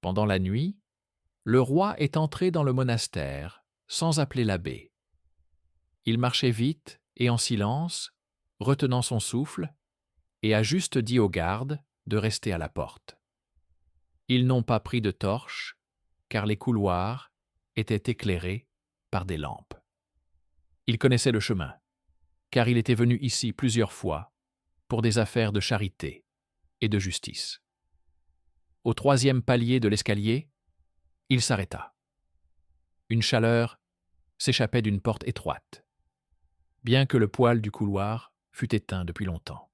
Pendant la nuit, le roi est entré dans le monastère sans appeler l'abbé. Il marchait vite et en silence, retenant son souffle, et a juste dit aux gardes de rester à la porte. Ils n'ont pas pris de torches, car les couloirs étaient éclairés par des lampes. Il connaissait le chemin, car il était venu ici plusieurs fois pour des affaires de charité et de justice. Au 3e palier de l'escalier, il s'arrêta. Une chaleur s'échappait d'une porte étroite, bien que le poêle du couloir fût éteint depuis longtemps.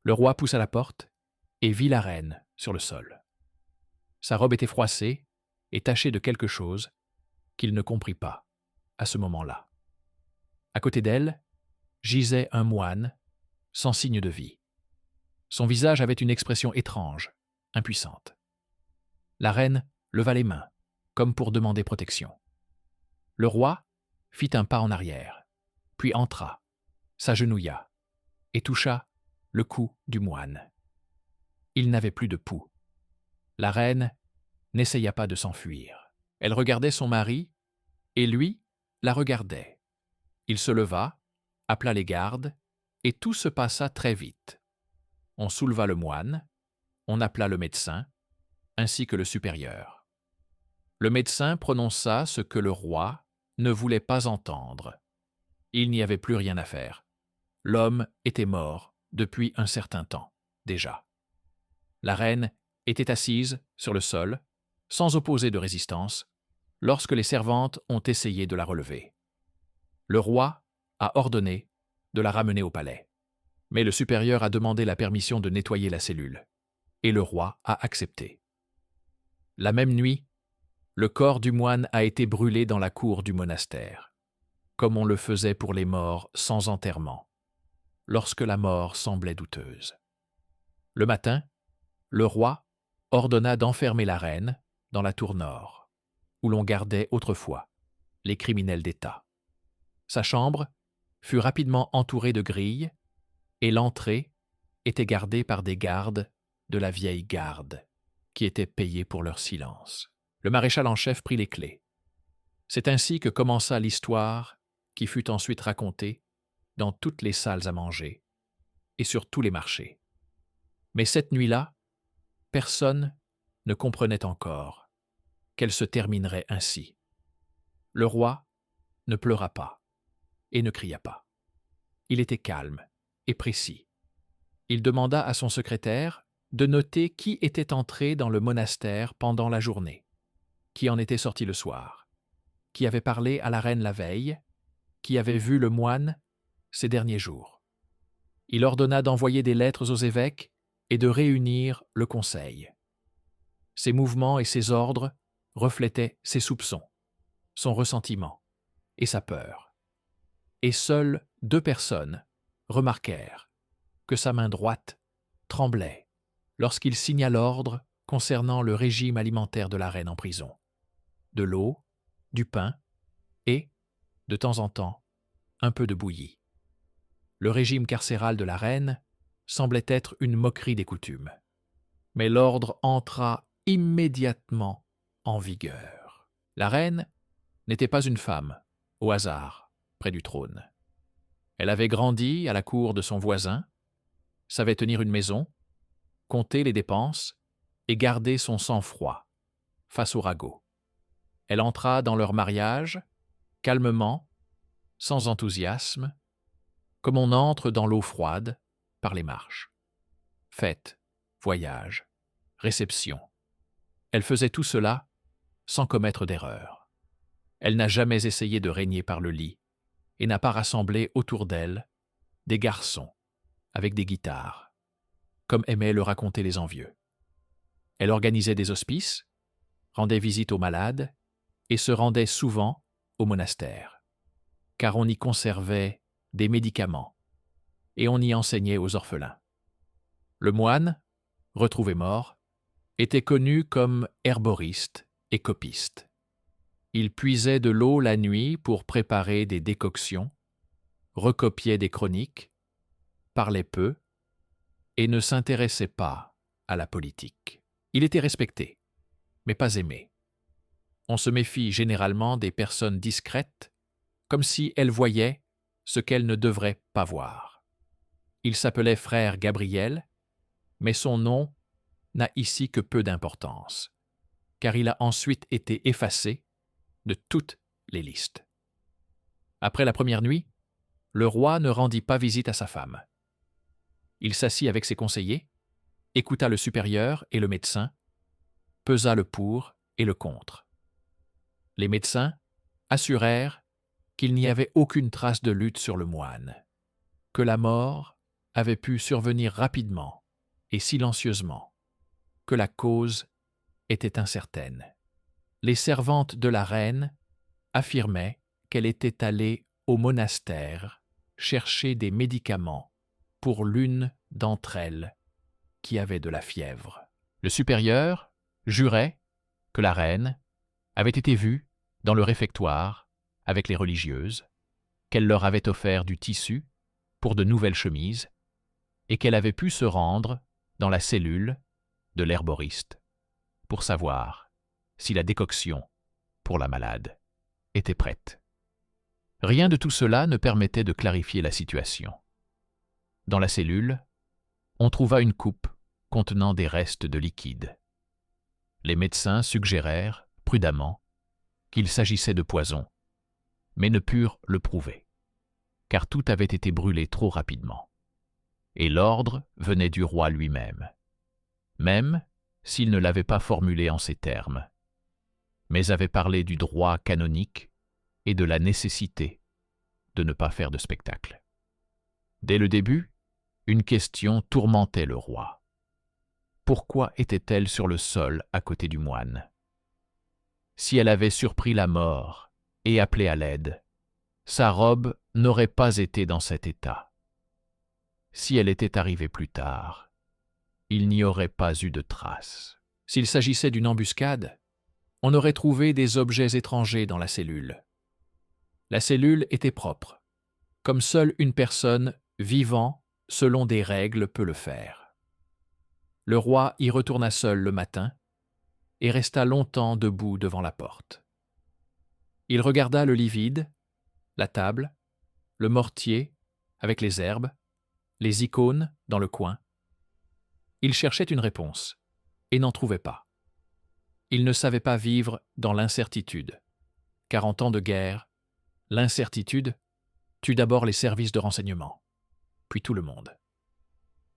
Le roi poussa la porte et vit la reine sur le sol. Sa robe était froissée et tachée de quelque chose qu'il ne comprit pas à ce moment-là. À côté d'elle gisait un moine sans signe de vie. Son visage avait une expression étrange, impuissante. La reine leva les mains, comme pour demander protection. Le roi fit un pas en arrière, puis entra, s'agenouilla et toucha le cou du moine. Il n'avait plus de pouls. La reine n'essaya pas de s'enfuir. Elle regardait son mari, et lui la regardait. Il se leva, appela les gardes, et tout se passa très vite. On souleva le moine, on appela le médecin, ainsi que le supérieur. Le médecin prononça ce que le roi ne voulait pas entendre. Il n'y avait plus rien à faire. L'homme était mort depuis un certain temps, déjà. La reine était assise sur le sol, sans opposer de résistance, lorsque les servantes ont essayé de la relever. Le roi a ordonné de la ramener au palais, mais le supérieur a demandé la permission de nettoyer la cellule, et le roi a accepté. La même nuit, le corps du moine a été brûlé dans la cour du monastère, comme on le faisait pour les morts sans enterrement, lorsque la mort semblait douteuse. Le matin, le roi ordonna d'enfermer la reine dans la tour nord, où l'on gardait autrefois les criminels d'État. Sa chambre fut rapidement entourée de grilles et l'entrée était gardée par des gardes de la vieille garde, qui étaient payés pour leur silence. Le maréchal en chef prit les clés. C'est ainsi que commença l'histoire qui fut ensuite racontée dans toutes les salles à manger et sur tous les marchés. Mais cette nuit-là, personne ne comprenait encore qu'elle se terminerait ainsi. Le roi ne pleura pas et ne cria pas. Il était calme et précis. Il demanda à son secrétaire de noter qui était entré dans le monastère pendant la journée, qui en était sorti le soir, qui avait parlé à la reine la veille, qui avait vu le moine ces derniers jours. Il ordonna d'envoyer des lettres aux évêques et de réunir le conseil. Ses mouvements et ses ordres reflétaient ses soupçons, son ressentiment et sa peur. Et seules 2 personnes remarquèrent que sa main droite tremblait lorsqu'il signa l'ordre concernant le régime alimentaire de la reine en prison. De l'eau, du pain et, de temps en temps, un peu de bouillie. Le régime carcéral de la reine semblait être une moquerie des coutumes. Mais l'ordre entra immédiatement en vigueur. La reine n'était pas une femme, au hasard, près du trône. Elle avait grandi à la cour de son voisin, savait tenir une maison, compter les dépenses et garder son sang-froid face au ragot. Elle entra dans leur mariage, calmement, sans enthousiasme, comme on entre dans l'eau froide par les marches. Fête, voyage, réception. Elle faisait tout cela sans commettre d'erreur. Elle n'a jamais essayé de régner par le lit et n'a pas rassemblé autour d'elle des garçons avec des guitares, comme aimaient le raconter les envieux. Elle organisait des hospices, rendait visite aux malades et se rendait souvent au monastère, car on y conservait des médicaments et on y enseignait aux orphelins. Le moine, retrouvé mort, était connu comme herboriste et copiste. Il puisait de l'eau la nuit pour préparer des décoctions, recopiait des chroniques, parlait peu et ne s'intéressait pas à la politique. Il était respecté, mais pas aimé. On se méfie généralement des personnes discrètes, comme si elles voyaient ce qu'elles ne devraient pas voir. Il s'appelait frère Gabriel, mais son nom n'a ici que peu d'importance, car il a ensuite été effacé de toutes les listes. Après la première nuit, le roi ne rendit pas visite à sa femme. Il s'assit avec ses conseillers, écouta le supérieur et le médecin, pesa le pour et le contre. Les médecins assurèrent qu'il n'y avait aucune trace de lutte sur le moine, que la mort avait pu survenir rapidement et silencieusement, que la cause était incertaine. Les servantes de la reine affirmaient qu'elle était allée au monastère chercher des médicaments pour l'une d'entre elles qui avait de la fièvre. Le supérieur jurait que la reine avait été vue dans le réfectoire avec les religieuses, qu'elle leur avait offert du tissu pour de nouvelles chemises et qu'elle avait pu se rendre dans la cellule de l'herboriste pour savoir si la décoction pour la malade était prête. Rien de tout cela ne permettait de clarifier la situation. Dans la cellule, on trouva une coupe contenant des restes de liquide. Les médecins suggérèrent, prudemment, qu'il s'agissait de poison, mais ne purent le prouver, car tout avait été brûlé trop rapidement. Et l'ordre venait du roi lui-même, même s'il ne l'avait pas formulé en ces termes, mais avait parlé du droit canonique et de la nécessité de ne pas faire de spectacle. Dès le début, une question tourmentait le roi. Pourquoi était-elle sur le sol à côté du moine? Si elle avait surpris la mort et appelé à l'aide, sa robe n'aurait pas été dans cet état. Si elle était arrivée plus tard, il n'y aurait pas eu de traces. S'il s'agissait d'une embuscade, on aurait trouvé des objets étrangers dans la cellule. La cellule était propre, comme seule une personne vivant selon des règles peut le faire. Le roi y retourna seul le matin et resta longtemps debout devant la porte. Il regarda le lit vide, la table, le mortier avec les herbes, les icônes dans le coin. Il cherchait une réponse et n'en trouvait pas. Il ne savait pas vivre dans l'incertitude, car en temps de guerre, l'incertitude tue d'abord les services de renseignement, puis tout le monde.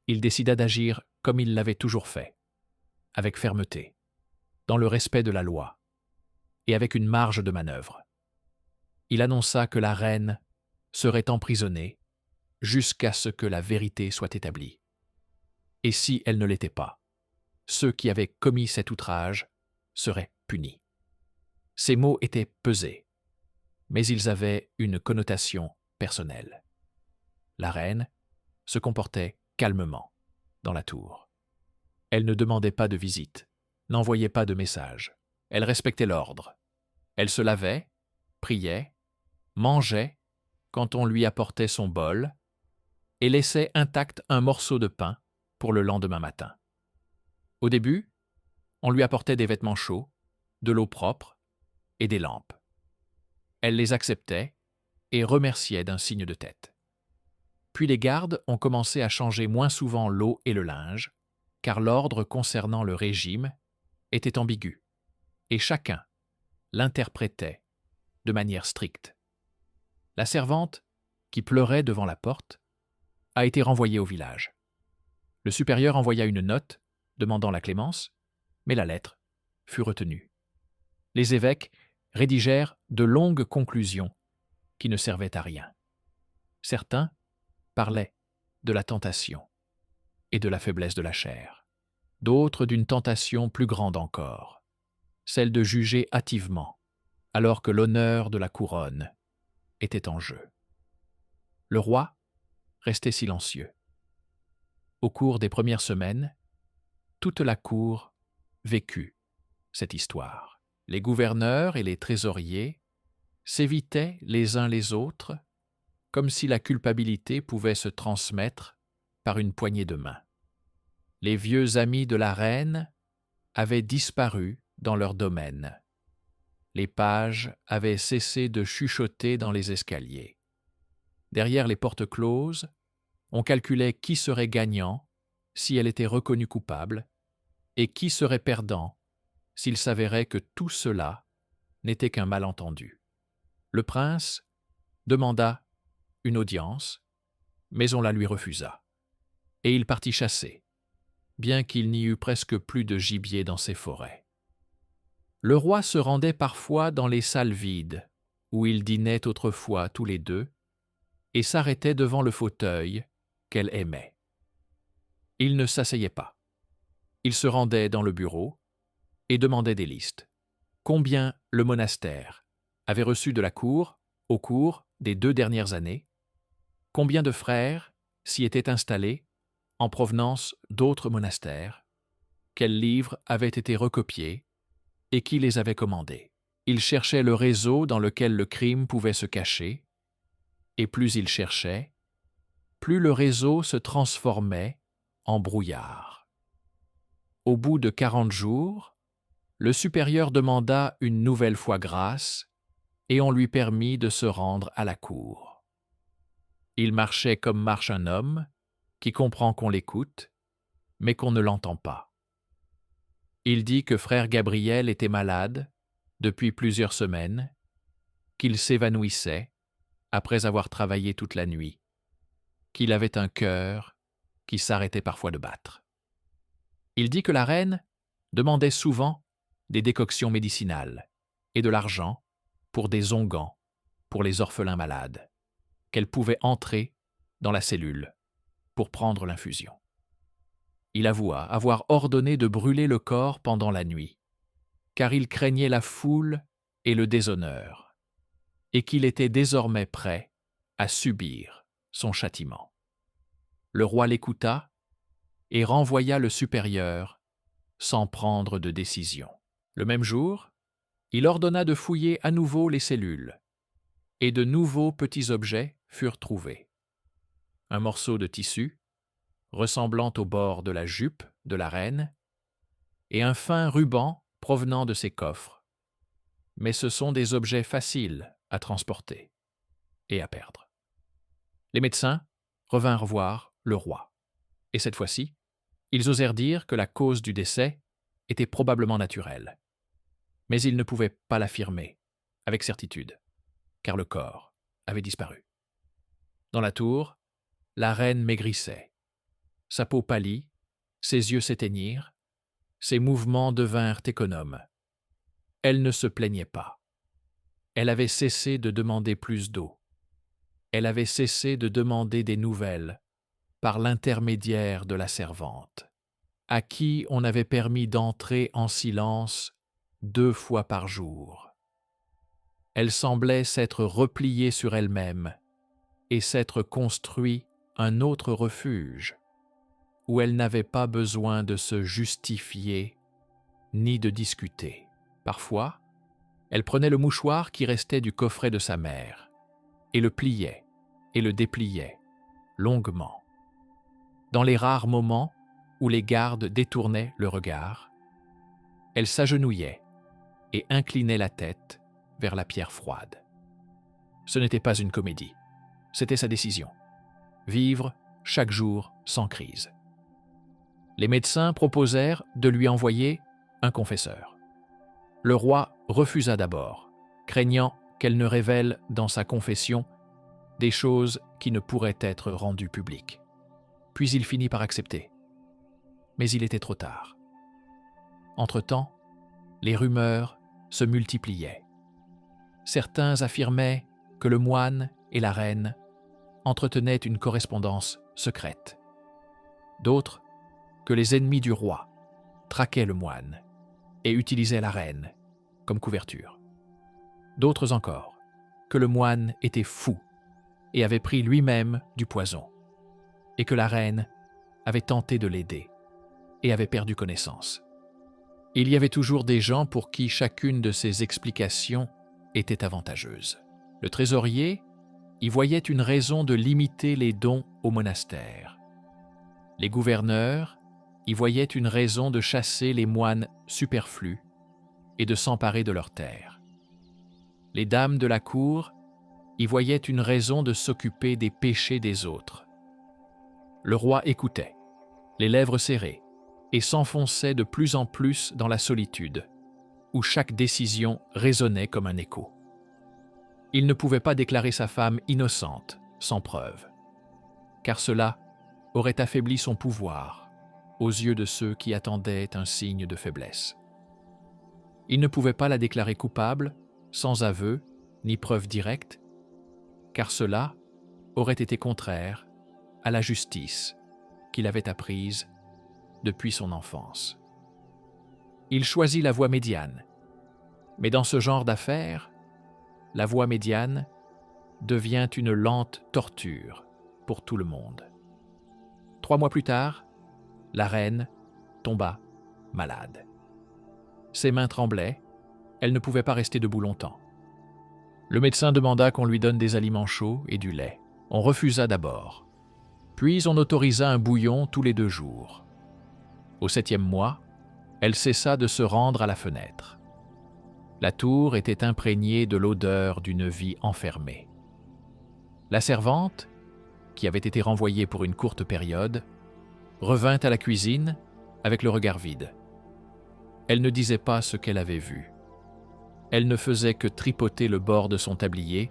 Il décida d'agir comme il l'avait toujours fait, avec fermeté, dans le respect de la loi, et avec une marge de manœuvre. Il annonça que la reine serait emprisonnée jusqu'à ce que la vérité soit établie. Et si elle ne l'était pas, ceux qui avaient commis cet outrage seraient punis. Ces mots étaient pesés, mais ils avaient une connotation personnelle. La reine se comportait calmement dans la tour. Elle ne demandait pas de visite, n'envoyait pas de message. Elle respectait l'ordre. Elle se lavait, priait, mangeait quand on lui apportait son bol et laissait intact un morceau de pain pour le lendemain matin. Au début, on lui apportait des vêtements chauds, de l'eau propre et des lampes. Elle les acceptait et remerciait d'un signe de tête. Puis les gardes ont commencé à changer moins souvent l'eau et le linge, car l'ordre concernant le régime était ambigu, et chacun l'interprétait de manière stricte. La servante, qui pleurait devant la porte, a été renvoyée au village. Le supérieur envoya une note demandant la clémence, mais la lettre fut retenue. Les évêques rédigèrent de longues conclusions qui ne servaient à rien. Certains parlaient de la tentation et de la faiblesse de la chair, d'autres d'une tentation plus grande encore, celle de juger hâtivement, alors que l'honneur de la couronne était en jeu. Le roi restait silencieux. Au cours des premières semaines, toute la cour vécut cette histoire. Les gouverneurs et les trésoriers s'évitaient les uns les autres, comme si la culpabilité pouvait se transmettre par une poignée de main. Les vieux amis de la reine avaient disparu dans leur domaine. Les pages avaient cessé de chuchoter dans les escaliers. Derrière les portes closes, on calculait qui serait gagnant si elle était reconnue coupable et qui serait perdant s'il s'avérait que tout cela n'était qu'un malentendu. Le prince demanda une audience, mais on la lui refusa, et il partit chasser, bien qu'il n'y eût presque plus de gibier dans ses forêts. Le roi se rendait parfois dans les salles vides, où ils dînaient autrefois tous les deux, et s'arrêtait devant le fauteuil qu'elle aimait. Il ne s'asseyait pas. Il se rendait dans le bureau et demandait des listes. Combien le monastère avait reçu de la cour au cours des 2 dernières années? Combien de frères s'y étaient installés en provenance d'autres monastères? Quels livres avaient été recopiés et qui les avait commandés? Il cherchait le réseau dans lequel le crime pouvait se cacher, et plus il cherchait, plus le réseau se transformait en brouillard. Au bout de 40 jours, le supérieur demanda une nouvelle fois grâce et on lui permit de se rendre à la cour. Il marchait comme marche un homme qui comprend qu'on l'écoute, mais qu'on ne l'entend pas. Il dit que frère Gabriel était malade depuis plusieurs semaines, qu'il s'évanouissait après avoir travaillé toute la nuit, qu'il avait un cœur qui s'arrêtait parfois de battre. Il dit que la reine demandait souvent des décoctions médicinales et de l'argent pour des onguents pour les orphelins malades, qu'elle pouvait entrer dans la cellule pour prendre l'infusion. Il avoua avoir ordonné de brûler le corps pendant la nuit, car il craignait la foule et le déshonneur, et qu'il était désormais prêt à subir son châtiment. Le roi l'écouta et renvoya le supérieur sans prendre de décision. Le même jour, il ordonna de fouiller à nouveau les cellules, et de nouveaux petits objets furent trouvés. Un morceau de tissu, ressemblant au bord de la jupe de la reine, et un fin ruban provenant de ses coffres. Mais ce sont des objets faciles à transporter et à perdre. Les médecins revinrent voir le roi, et cette fois-ci, ils osèrent dire que la cause du décès était probablement naturelle. Mais ils ne pouvaient pas l'affirmer avec certitude, car le corps avait disparu. Dans la tour, la reine maigrissait. Sa peau pâlit, ses yeux s'éteignirent, ses mouvements devinrent économes. Elle ne se plaignait pas. Elle avait cessé de demander plus d'eau. Elle avait cessé de demander des nouvelles par l'intermédiaire de la servante, à qui on avait permis d'entrer en silence 2 fois par jour. Elle semblait s'être repliée sur elle-même et s'être construit un autre refuge, où elle n'avait pas besoin de se justifier ni de discuter. Parfois, elle prenait le mouchoir qui restait du coffret de sa mère et le pliait et le dépliait longuement. Dans les rares moments où les gardes détournaient le regard, elle s'agenouillait et inclinait la tête vers la pierre froide. Ce n'était pas une comédie, c'était sa décision. Vivre chaque jour sans crise. Les médecins proposèrent de lui envoyer un confesseur. Le roi refusa d'abord, craignant qu'elle ne révèle dans sa confession des choses qui ne pourraient être rendues publiques. Puis il finit par accepter. Mais il était trop tard. Entre-temps, les rumeurs se multipliaient. Certains affirmaient que le moine et la reine entretenaient une correspondance secrète. D'autres, que les ennemis du roi traquaient le moine et utilisaient la reine comme couverture. D'autres encore, que le moine était fou et avait pris lui-même du poison, et que la reine avait tenté de l'aider et avait perdu connaissance. Il y avait toujours des gens pour qui chacune de ces explications était avantageuse. Le trésorier y voyait une raison de limiter les dons au monastère. Les gouverneurs y voyaient une raison de chasser les moines superflus et de s'emparer de leurs terres. Les dames de la cour y voyaient une raison de s'occuper des péchés des autres. Le roi écoutait, les lèvres serrées, et s'enfonçait de plus en plus dans la solitude, où chaque décision résonnait comme un écho. Il ne pouvait pas déclarer sa femme innocente, sans preuve, car cela aurait affaibli son pouvoir aux yeux de ceux qui attendaient un signe de faiblesse. Il ne pouvait pas la déclarer coupable, sans aveu ni preuve directe, car cela aurait été contraire à la justice qu'il avait apprise depuis son enfance. Il choisit la voie médiane, mais dans ce genre d'affaires, la voie médiane devient une lente torture pour tout le monde. 3 mois plus tard, la reine tomba malade. Ses mains tremblaient, elle ne pouvait pas rester debout longtemps. Le médecin demanda qu'on lui donne des aliments chauds et du lait. On refusa d'abord. Puis on autorisa un bouillon tous les 2 jours. Au 7e mois, elle cessa de se rendre à la fenêtre. La tour était imprégnée de l'odeur d'une vie enfermée. La servante, qui avait été renvoyée pour une courte période, revint à la cuisine avec le regard vide. Elle ne disait pas ce qu'elle avait vu. Elle ne faisait que tripoter le bord de son tablier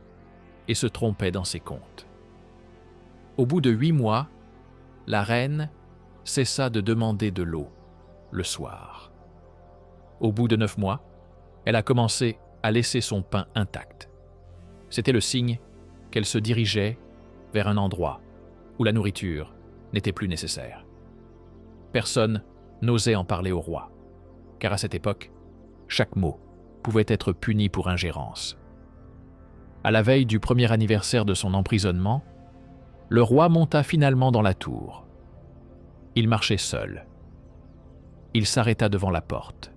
et se trompait dans ses comptes. Au bout de 8 mois, la reine cessa de demander de l'eau le soir. Au bout de 9 mois, elle a commencé à laisser son pain intact. C'était le signe qu'elle se dirigeait vers un endroit où la nourriture n'était plus nécessaire. Personne n'osait en parler au roi, car à cette époque, chaque mot pouvait être puni pour ingérence. À la veille du 1er anniversaire de son emprisonnement, le roi monta finalement dans la tour. Il marchait seul. Il s'arrêta devant la porte.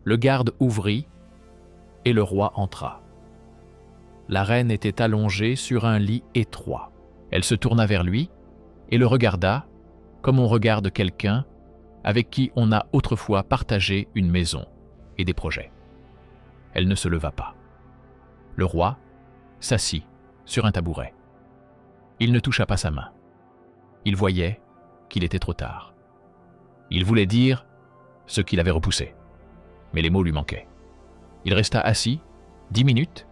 Le garde ouvrit et le roi entra. La reine était allongée sur un lit étroit. Elle se tourna vers lui et le regarda comme on regarde quelqu'un avec qui on a autrefois partagé une maison et des projets. Elle ne se leva pas. Le roi s'assit sur un tabouret. Il ne toucha pas sa main. Il voyait qu'il était trop tard. Il voulait dire ce qu'il avait repoussé, mais les mots lui manquaient. Il resta assis 10 minutes,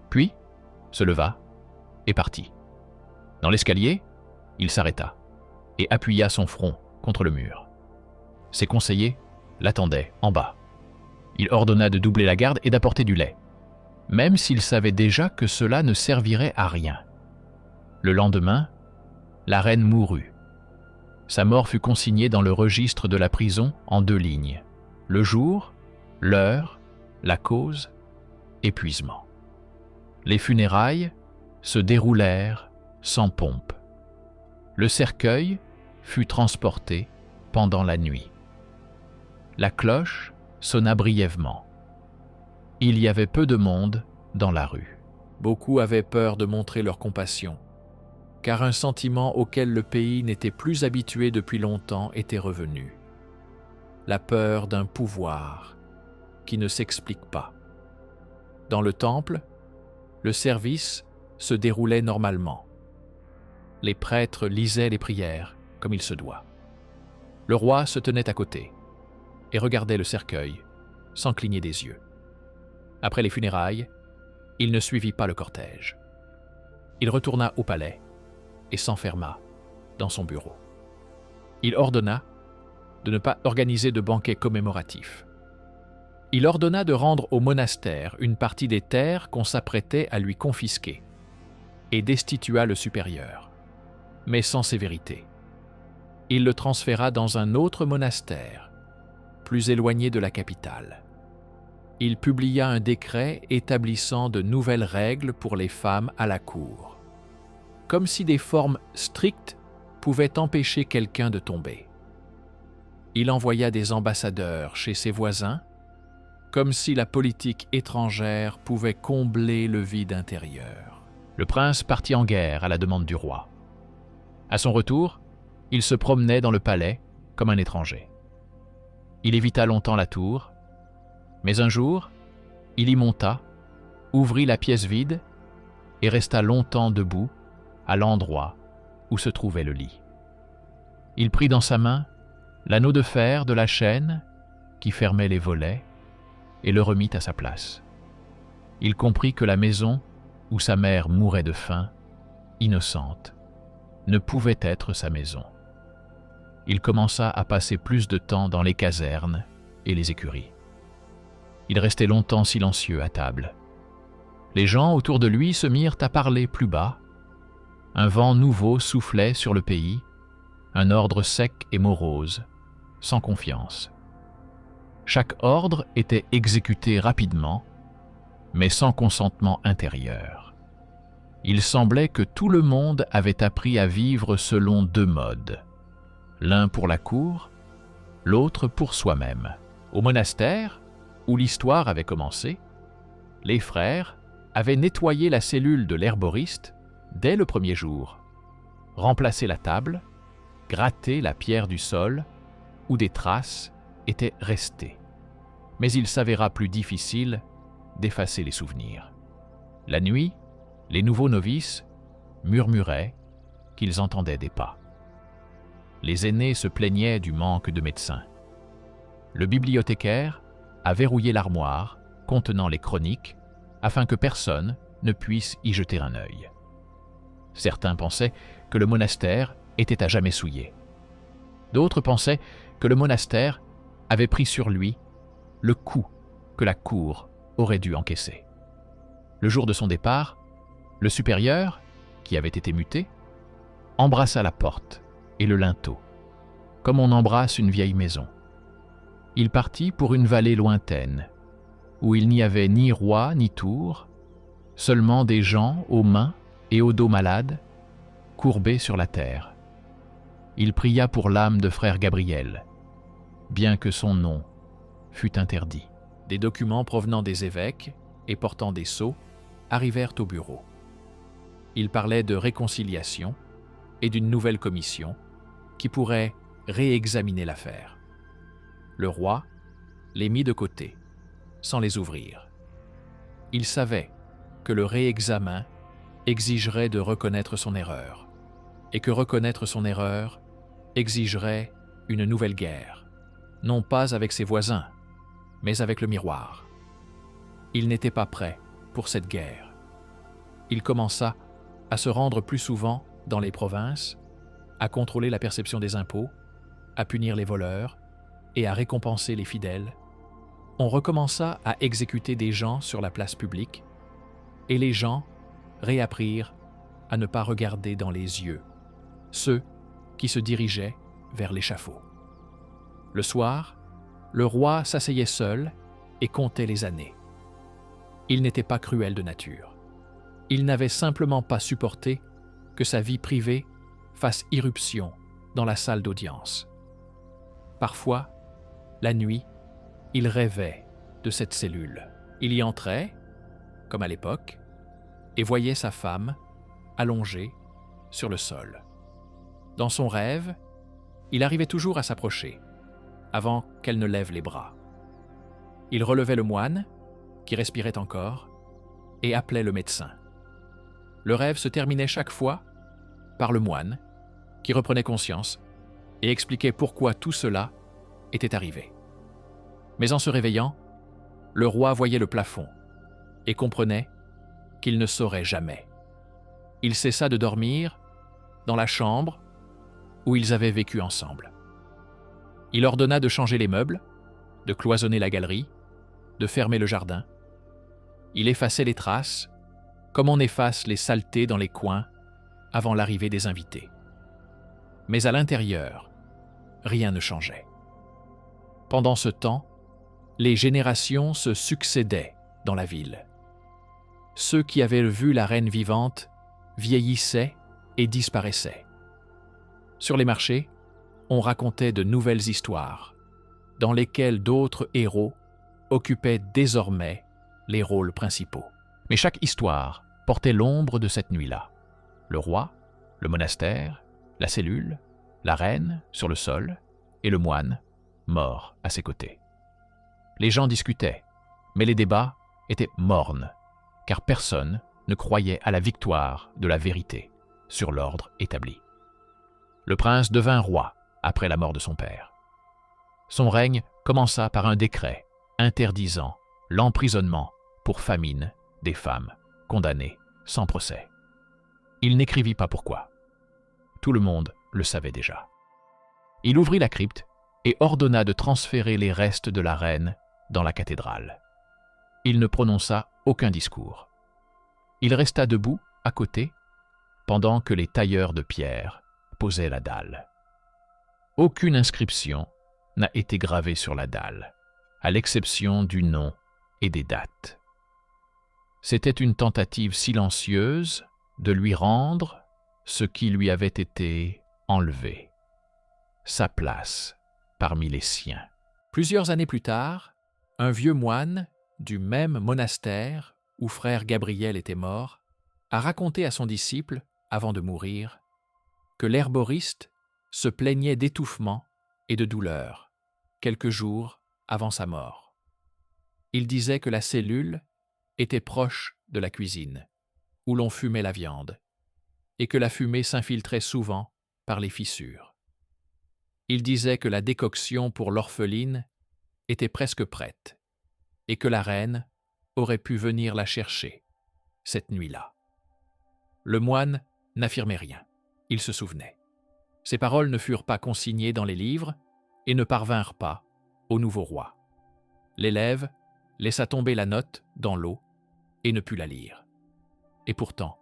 puis se leva et partit. Dans l'escalier, il s'arrêta et appuya son front contre le mur. Ses conseillers l'attendaient en bas. Il ordonna de doubler la garde et d'apporter du lait, même s'il savait déjà que cela ne servirait à rien. Le lendemain, la reine mourut. Sa mort fut consignée dans le registre de la prison en 2 lignes. Le jour, l'heure, la cause, épuisement. Les funérailles se déroulèrent sans pompe. Le cercueil fut transporté pendant la nuit. La cloche sonna brièvement. Il y avait peu de monde dans la rue. Beaucoup avaient peur de montrer leur compassion, car un sentiment auquel le pays n'était plus habitué depuis longtemps était revenu. La peur d'un pouvoir qui ne s'explique pas. Dans le temple, le service se déroulait normalement. Les prêtres lisaient les prières comme il se doit. Le roi se tenait à côté et regardait le cercueil sans cligner des yeux. Après les funérailles, il ne suivit pas le cortège. Il retourna au palais et s'enferma dans son bureau. Il ordonna de ne pas organiser de banquet commémoratif. Il ordonna de rendre au monastère une partie des terres qu'on s'apprêtait à lui confisquer et destitua le supérieur, mais sans sévérité. Il le transféra dans un autre monastère, plus éloigné de la capitale. Il publia un décret établissant de nouvelles règles pour les femmes à la cour, comme si des formes strictes pouvaient empêcher quelqu'un de tomber. Il envoya des ambassadeurs chez ses voisins, comme si la politique étrangère pouvait combler le vide intérieur. Le prince partit en guerre à la demande du roi. À son retour, il se promenait dans le palais comme un étranger. Il évita longtemps la tour, Mais un jour, il y monta, ouvrit la pièce vide et resta longtemps debout à l'endroit où se trouvait le lit. Il prit dans sa main l'anneau de fer de la chaîne qui fermait les volets et le remit à sa place. Il comprit que la maison où sa mère mourait de faim, innocente, ne pouvait être sa maison. Il commença à passer plus de temps dans les casernes et les écuries. Il restait longtemps silencieux à table. Les gens autour de lui se mirent à parler plus bas. Un vent nouveau soufflait sur le pays, un ordre sec et morose, sans confiance. Chaque ordre était exécuté rapidement, mais sans consentement intérieur. Il semblait que tout le monde avait appris à vivre selon deux modes, l'un pour la cour, l'autre pour soi-même. Au monastère, où l'histoire avait commencé, les frères avaient nettoyé la cellule de l'herboriste dès le premier jour, remplacé la table, gratté la pierre du sol où des traces étaient restées. Mais il s'avéra plus difficile d'effacer les souvenirs. La nuit, les nouveaux novices murmuraient qu'ils entendaient des pas. Les aînés se plaignaient du manque de médecins. Le bibliothécaire a verrouillé l'armoire contenant les chroniques afin que personne ne puisse y jeter un œil. Certains pensaient que le monastère était à jamais souillé. D'autres pensaient que le monastère avait pris sur lui le coup que la cour aurait dû encaisser. Le jour de son départ, le supérieur, qui avait été muté, embrassa la porte et le linteau, comme on embrasse une vieille maison. Il partit pour une vallée lointaine, où il n'y avait ni roi ni tour, seulement des gens aux mains et au dos malades, courbés sur la terre. Il pria pour l'âme de frère Gabriel, bien que son nom fût interdit. Des documents provenant des évêques et portant des sceaux arrivèrent au bureau. Il parlait de réconciliation et d'une nouvelle commission qui pourrait réexaminer l'affaire. Le roi les mit de côté, sans les ouvrir. Il savait que le réexamen exigerait de reconnaître son erreur, et que reconnaître son erreur exigerait une nouvelle guerre, non pas avec ses voisins, mais avec le miroir. Il n'était pas prêt pour cette guerre. Il commença à se rendre plus souvent dans les provinces, à contrôler la perception des impôts, à punir les voleurs et à récompenser les fidèles. On recommença à exécuter des gens sur la place publique, et les gens réapprirent à ne pas regarder dans les yeux ceux qui se dirigeaient vers l'échafaud. Le soir, le roi s'asseyait seul et comptait les années. Il n'était pas cruel de nature. Il n'avait simplement pas supporté que sa vie privée fasse irruption dans la salle d'audience. Parfois, la nuit, il rêvait de cette cellule. Il y entrait, comme à l'époque, et voyait sa femme allongée sur le sol. Dans son rêve, il arrivait toujours à s'approcher, avant qu'elle ne lève les bras. Il relevait le moine, qui respirait encore, et appelait le médecin. Le rêve se terminait chaque fois par le moine, qui reprenait conscience et expliquait pourquoi tout cela était arrivé. Mais en se réveillant, le roi voyait le plafond et comprenait qu'il ne saurait jamais. Il cessa de dormir dans la chambre où ils avaient vécu ensemble. Il ordonna de changer les meubles, de cloisonner la galerie, de fermer le jardin. Il effaçait les traces, comme on efface les saletés dans les coins avant l'arrivée des invités. Mais à l'intérieur, rien ne changeait. Pendant ce temps, les générations se succédaient dans la ville. Ceux qui avaient vu la reine vivante vieillissaient et disparaissaient. Sur les marchés, on racontait de nouvelles histoires, dans lesquelles d'autres héros occupaient désormais les rôles principaux. Mais chaque histoire portait l'ombre de cette nuit-là. Le roi, le monastère, la cellule, la reine sur le sol et le moine, mort à ses côtés. Les gens discutaient, Mais les débats étaient mornes, car personne ne croyait à la victoire de la vérité sur l'ordre établi. Le prince devint roi après la mort de son père. Son règne commença par un décret interdisant l'emprisonnement pour famine des femmes condamnées sans procès. Il n'écrivit pas pourquoi. Tout le monde le savait déjà. Il ouvrit la crypte et ordonna de transférer les restes de la reine dans la cathédrale. Il ne prononça aucun discours. Il resta debout à côté pendant que les tailleurs de pierre posaient la dalle. Aucune inscription n'a été gravée sur la dalle, à l'exception du nom et des dates. C'était une tentative silencieuse de lui rendre ce qui lui avait été enlevé, sa place parmi les siens. Plusieurs années plus tard, un vieux moine du même monastère où frère Gabriel était mort a raconté à son disciple, avant de mourir, que l'herboriste se plaignait d'étouffement et de douleur quelques jours avant sa mort. Il disait que la cellule était proche de la cuisine, où l'on fumait la viande, et que la fumée s'infiltrait souvent par les fissures. Il disait que la décoction pour l'orpheline était presque prête, et que la reine aurait pu venir la chercher cette nuit-là. Le moine n'affirmait rien, il se souvenait. Ces paroles ne furent pas consignées dans les livres et ne parvinrent pas au nouveau roi. L'élève laissa tomber la note dans l'eau et ne put la lire. Et pourtant,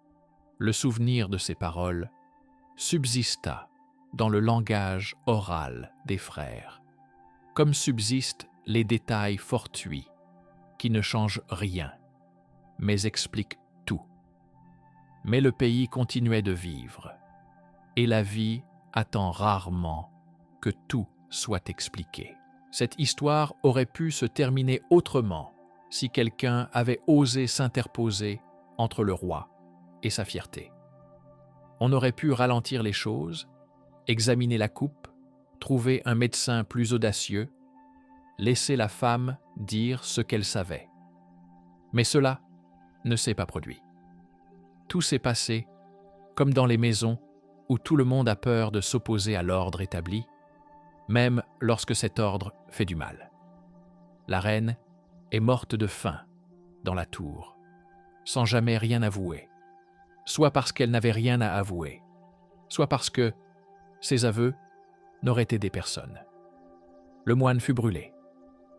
le souvenir de ces paroles subsista dans le langage oral des frères, comme subsistent les détails fortuits qui ne changent rien, mais expliquent tout. Mais le pays continuait de vivre, et la vie attend rarement que tout soit expliqué. Cette histoire aurait pu se terminer autrement si quelqu'un avait osé s'interposer entre le roi et sa fierté. On aurait pu ralentir les choses, examiner la coupe, trouver un médecin plus audacieux, laisser la femme dire ce qu'elle savait. Mais cela ne s'est pas produit. Tout s'est passé comme dans les maisons où tout le monde a peur de s'opposer à l'ordre établi, même lorsque cet ordre fait du mal. La reine est morte de faim dans la tour, sans jamais rien avouer, soit parce qu'elle n'avait rien à avouer, soit parce que ses aveux n'auraient aidé personne. Le moine fut brûlé,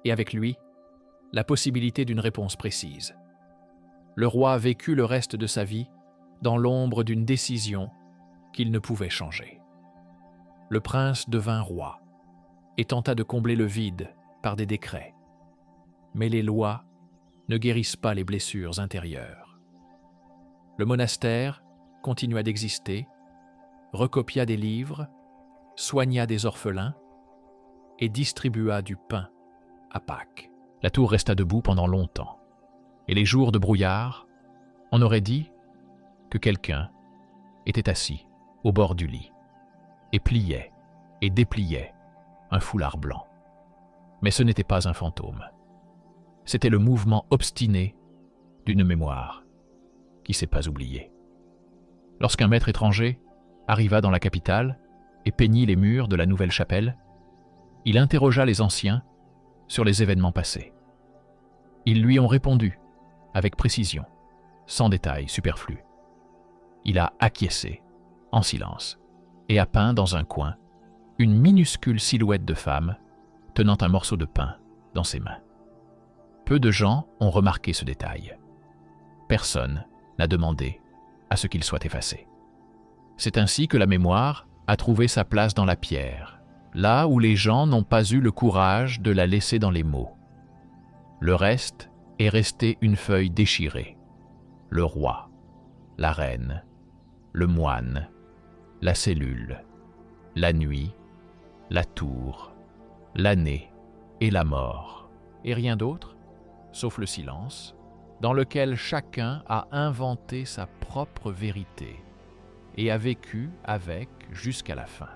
et avec lui, la possibilité d'une réponse précise. Le roi vécut le reste de sa vie dans l'ombre d'une décision qu'il ne pouvait changer. Le prince devint roi et tenta de combler le vide par des décrets. Mais les lois ne guérissent pas les blessures intérieures. Le monastère continua d'exister, recopia des livres, soigna des orphelins et distribua du pain à Pâques. La tour resta debout pendant longtemps, et les jours de brouillard, on aurait dit que quelqu'un était assis au bord du lit et pliait et dépliait un foulard blanc. Mais ce n'était pas un fantôme. C'était le mouvement obstiné d'une mémoire qui ne s'est pas oubliée. Lorsqu'un maître étranger arriva dans la capitale et peignit les murs de la nouvelle chapelle, il interrogea les anciens sur les événements passés. Ils lui ont répondu avec précision, sans détails superflus. Il a acquiescé, en silence, et a peint dans un coin une minuscule silhouette de femme tenant un morceau de pain dans ses mains. Peu de gens ont remarqué ce détail. Personne n'a demandé à ce qu'il soit effacé. C'est ainsi que la mémoire a trouvé sa place dans la pierre, là où les gens n'ont pas eu le courage de la laisser dans les mots. Le reste est resté une feuille déchirée. Le roi, la reine, le moine, la cellule, la nuit, la tour, l'année et la mort, et rien d'autre, sauf le silence, dans lequel chacun a inventé sa propre vérité et a vécu avec jusqu'à la fin.